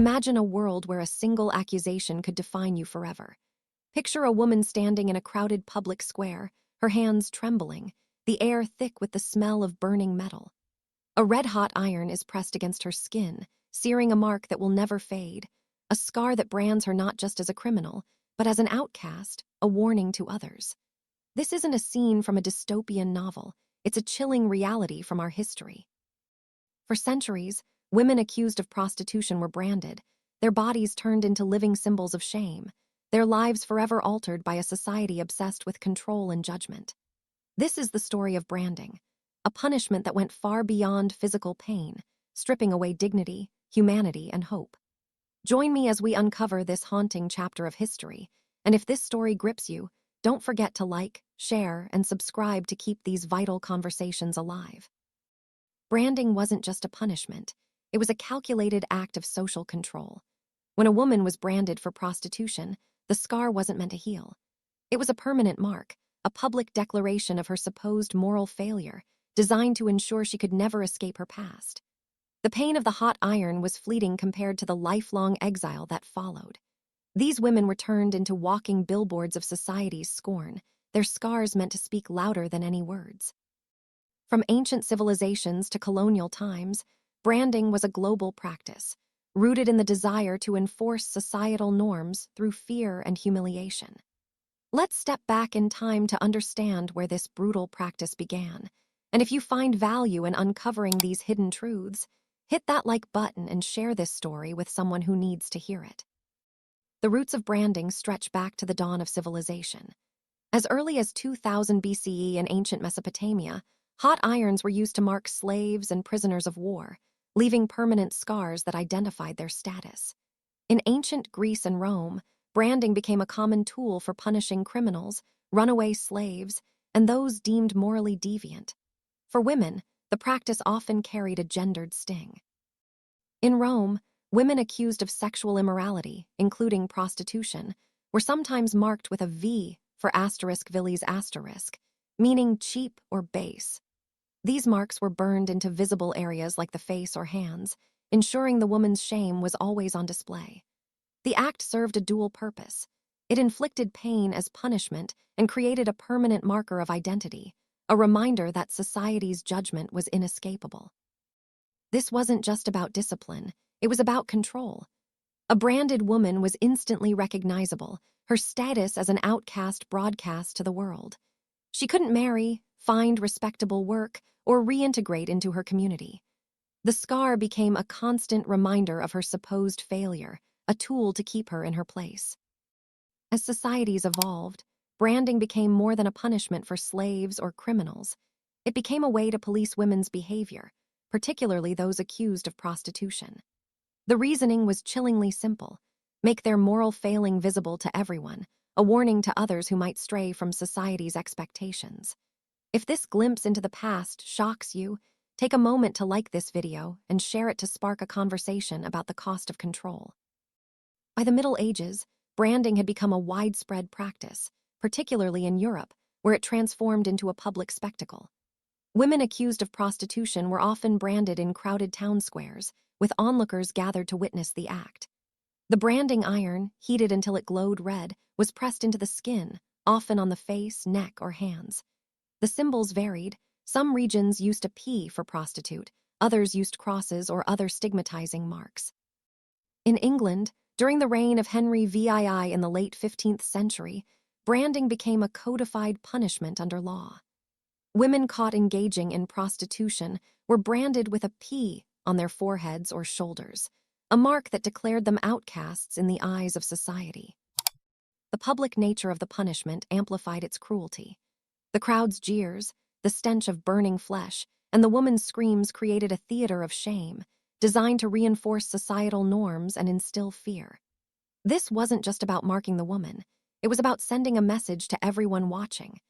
Imagine a world where a single accusation could define you forever. Picture a woman standing in a crowded public square, her hands trembling, the air thick with the smell of burning metal. A red-hot iron is pressed against her skin, searing a mark that will never fade, a scar that brands her not just as a criminal, but as an outcast, a warning to others. This isn't a scene from a dystopian novel, it's a chilling reality from our history. For centuries, women accused of prostitution were branded, their bodies turned into living symbols of shame, their lives forever altered by a society obsessed with control and judgment. This is the story of branding, a punishment that went far beyond physical pain, stripping away dignity, humanity, and hope. Join me as we uncover this haunting chapter of history, and if this story grips you, don't forget to like, share, and subscribe to keep these vital conversations alive. Branding wasn't just a punishment, it was a calculated act of social control. When a woman was branded for prostitution, the scar wasn't meant to heal. It was a permanent mark, a public declaration of her supposed moral failure, designed to ensure she could never escape her past. The pain of the hot iron was fleeting compared to the lifelong exile that followed. These women were turned into walking billboards of society's scorn, their scars meant to speak louder than any words. From ancient civilizations to colonial times, branding was a global practice, rooted in the desire to enforce societal norms through fear and humiliation. Let's step back in time to understand where this brutal practice began. And if you find value in uncovering these hidden truths, hit that like button and share this story with someone who needs to hear it. The roots of branding stretch back to the dawn of civilization. As early as 2000 BCE in ancient Mesopotamia, hot irons were used to mark slaves and prisoners of war, leaving permanent scars that identified their status. In ancient Greece and Rome, branding became a common tool for punishing criminals, runaway slaves, and those deemed morally deviant. For women, the practice often carried a gendered sting. In Rome, women accused of sexual immorality, including prostitution, were sometimes marked with a V for *vilis*, meaning cheap or base. These marks were burned into visible areas like the face or hands, ensuring the woman's shame was always on display. The act served a dual purpose. It inflicted pain as punishment and created a permanent marker of identity, a reminder that society's judgment was inescapable. This wasn't just about discipline, it was about control. A branded woman was instantly recognizable, her status as an outcast broadcast to the world. She couldn't marry, find respectable work, or reintegrate into her community. The scar became a constant reminder of her supposed failure, a tool to keep her in her place. As societies evolved, branding became more than a punishment for slaves or criminals. It became a way to police women's behavior, particularly those accused of prostitution. The reasoning was chillingly simple: make their moral failing visible to everyone, a warning to others who might stray from society's expectations. If this glimpse into the past shocks you, take a moment to like this video and share it to spark a conversation about the cost of control. By the Middle Ages, branding had become a widespread practice, particularly in Europe, where it transformed into a public spectacle. Women accused of prostitution were often branded in crowded town squares, with onlookers gathered to witness the act. The branding iron, heated until it glowed red, was pressed into the skin, often on the face, neck, or hands. The symbols varied. Some regions used a P for prostitute, others used crosses or other stigmatizing marks. In England, during the reign of Henry VII in the late 15th century, branding became a codified punishment under law. Women caught engaging in prostitution were branded with a P on their foreheads or shoulders, a mark that declared them outcasts in the eyes of society. The public nature of the punishment amplified its cruelty. The crowd's jeers, the stench of burning flesh, and the woman's screams created a theater of shame, designed to reinforce societal norms and instill fear. This wasn't just about marking the woman, it was about sending a message to everyone watching.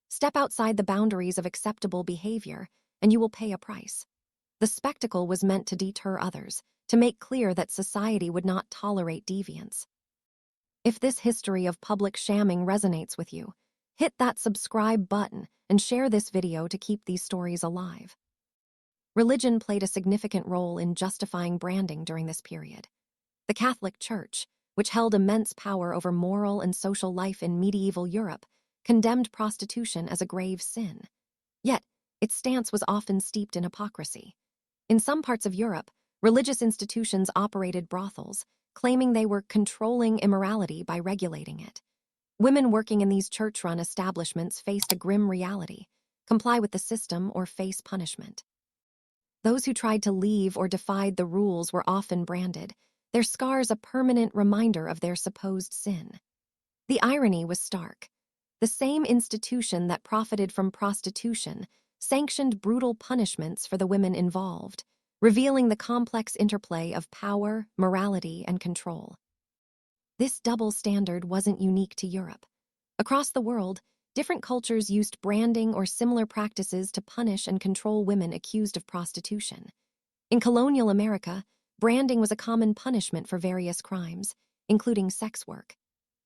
Step outside the boundaries of acceptable behavior, and you will pay a price. The spectacle was meant to deter others, to make clear that society would not tolerate deviance. If this history of public shamming resonates with you, hit that subscribe button and share this video to keep these stories alive. Religion played a significant role in justifying branding during this period. The Catholic Church, which held immense power over moral and social life in medieval Europe, condemned prostitution as a grave sin. Yet, its stance was often steeped in hypocrisy. In some parts of Europe, religious institutions operated brothels, claiming they were controlling immorality by regulating it. Women working in these church-run establishments faced a grim reality: comply with the system or face punishment. Those who tried to leave or defied the rules were often branded, their scars a permanent reminder of their supposed sin. The irony was stark. The same institution that profited from prostitution sanctioned brutal punishments for the women involved, revealing the complex interplay of power, morality, and control. This double standard wasn't unique to Europe. Across the world, different cultures used branding or similar practices to punish and control women accused of prostitution. In colonial America, branding was a common punishment for various crimes, including sex work.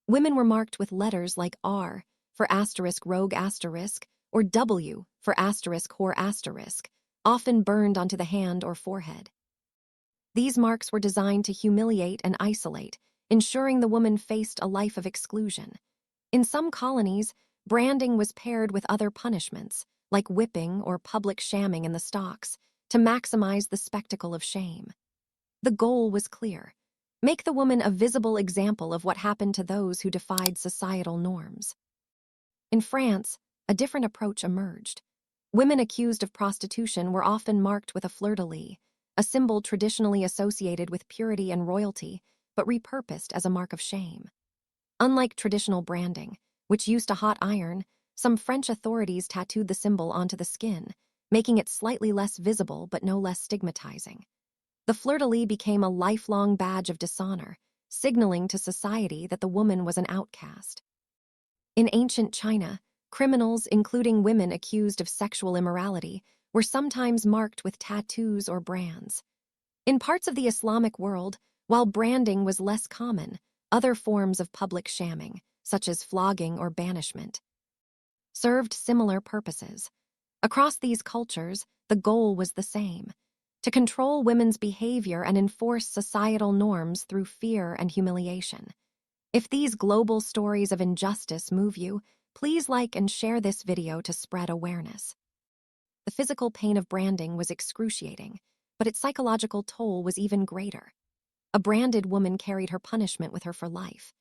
Women were marked with letters like R for rogue or W for whore, often burned onto the hand or forehead. These marks were designed to humiliate and isolate, ensuring the woman faced a life of exclusion. In some colonies, branding was paired with other punishments, like whipping or public shamming in the stocks, to maximize the spectacle of shame. The goal was clear: make the woman a visible example of what happened to those who defied societal norms. In France, a different approach emerged. Women accused of prostitution were often marked with a fleur-de-lis, a symbol traditionally associated with purity and royalty, but repurposed as a mark of shame. Unlike traditional branding, which used a hot iron, some French authorities tattooed the symbol onto the skin, making it slightly less visible but no less stigmatizing. The fleur-de-lis became a lifelong badge of dishonor, signaling to society that the woman was an outcast. In ancient China, criminals, including women accused of sexual immorality, were sometimes marked with tattoos or brands. In parts of the Islamic world, while branding was less common, other forms of public shamming, such as flogging or banishment, served similar purposes. Across these cultures, the goal was the same: to control women's behavior and enforce societal norms through fear and humiliation. If these global stories of injustice move you, please like and share this video to spread awareness. The physical pain of branding was excruciating, but its psychological toll was even greater. A branded woman carried her punishment with her for life.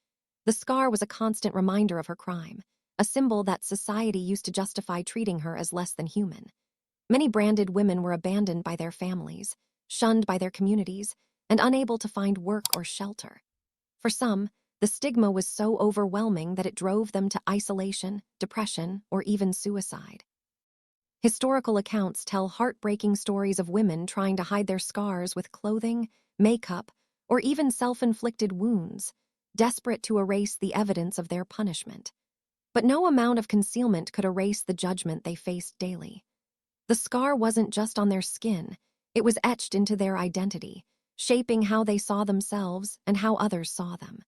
The scar was a constant reminder of her crime, a symbol that society used to justify treating her as less than human. Many branded women were abandoned by their families, shunned by their communities, and unable to find work or shelter. For some, the stigma was so overwhelming that it drove them to isolation, depression, or even suicide. Historical accounts tell heartbreaking stories of women trying to hide their scars with clothing, makeup, or even self-inflicted wounds, desperate to erase the evidence of their punishment. But no amount of concealment could erase the judgment they faced daily. The scar wasn't just on their skin, it was etched into their identity, shaping how they saw themselves and how others saw them.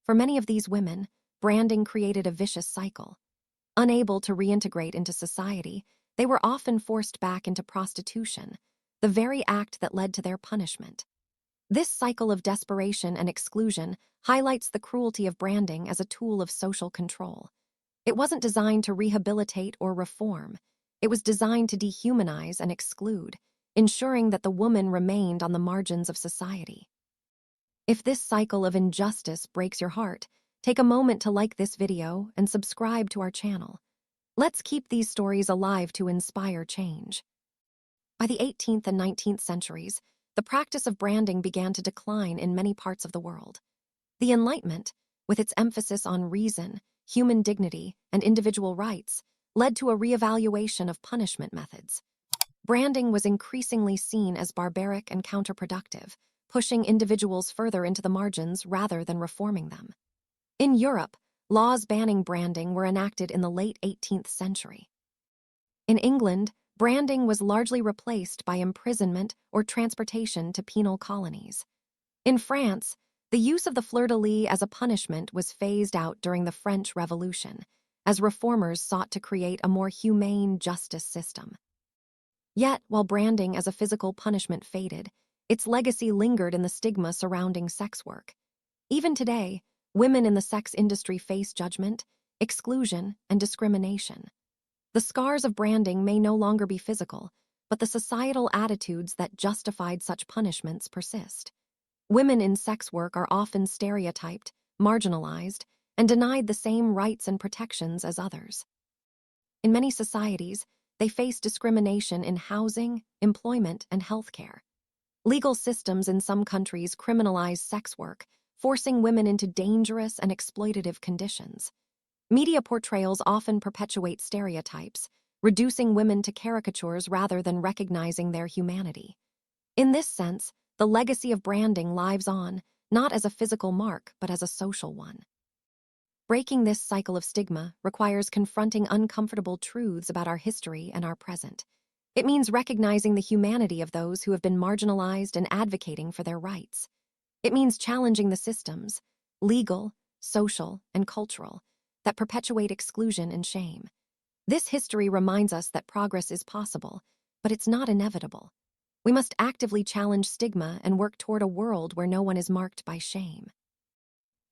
For many of these women, branding created a vicious cycle. Unable to reintegrate into society, they were often forced back into prostitution, the very act that led to their punishment. This cycle of desperation and exclusion highlights the cruelty of branding as a tool of social control. It wasn't designed to rehabilitate or reform. It was designed to dehumanize and exclude, ensuring that the woman remained on the margins of society. If this cycle of injustice breaks your heart, take a moment to like this video and subscribe to our channel. Let's keep these stories alive to inspire change. By the 18th and 19th centuries, the practice of branding began to decline in many parts of the world. The Enlightenment, with its emphasis on reason, human dignity, and individual rights, led to a reevaluation of punishment methods. Branding was increasingly seen as barbaric and counterproductive, pushing individuals further into the margins rather than reforming them. In Europe, laws banning branding were enacted in the late 18th century. In England, branding was largely replaced by imprisonment or transportation to penal colonies. In France, the use of the fleur-de-lis as a punishment was phased out during the French Revolution, as reformers sought to create a more humane justice system. Yet, while branding as a physical punishment faded, Its legacy lingered in the stigma surrounding sex work. Even today, women in the sex industry face judgment, exclusion, and discrimination. The scars of branding may no longer be physical, but the societal attitudes that justified such punishments persist. Women in sex work are often stereotyped, marginalized, and denied the same rights and protections as others. In many societies, they face discrimination in housing, employment, and healthcare. Legal systems in some countries criminalize sex work, forcing women into dangerous and exploitative conditions. Media portrayals often perpetuate stereotypes, reducing women to caricatures rather than recognizing their humanity. In this sense, the legacy of branding lives on, not as a physical mark, but as a social one. Breaking this cycle of stigma requires confronting uncomfortable truths about our history and our present. It means recognizing the humanity of those who have been marginalized and advocating for their rights. It means challenging the systems, legal, social, and cultural, that perpetuate exclusion and shame. This history reminds us that progress is possible, but it's not inevitable. We must actively challenge stigma and work toward a world where no one is marked by shame.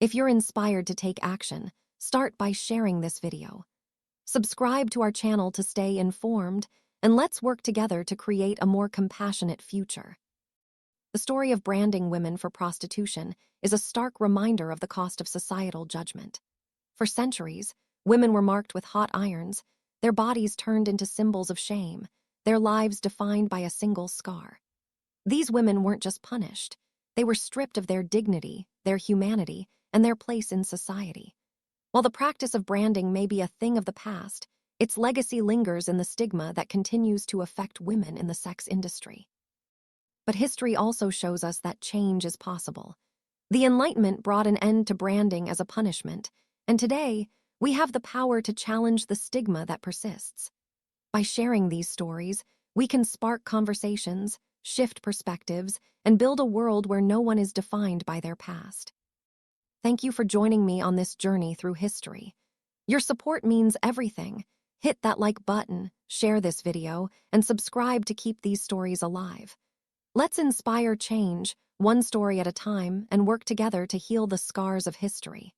If you're inspired to take action, start by sharing this video. Subscribe to our channel to stay informed, and let's work together to create a more compassionate future. The story of branding women for prostitution is a stark reminder of the cost of societal judgment. For centuries, women were marked with hot irons, their bodies turned into symbols of shame, their lives defined by a single scar. These women weren't just punished, they were stripped of their dignity, their humanity, and their place in society. While the practice of branding may be a thing of the past, its legacy lingers in the stigma that continues to affect women in the sex industry. But history also shows us that change is possible. The Enlightenment brought an end to branding as a punishment, and today, we have the power to challenge the stigma that persists. By sharing these stories, we can spark conversations, shift perspectives, and build a world where no one is defined by their past. Thank you for joining me on this journey through history. Your support means everything. Hit that like button, share this video, and subscribe to keep these stories alive. Let's inspire change, one story at a time, and work together to heal the scars of history.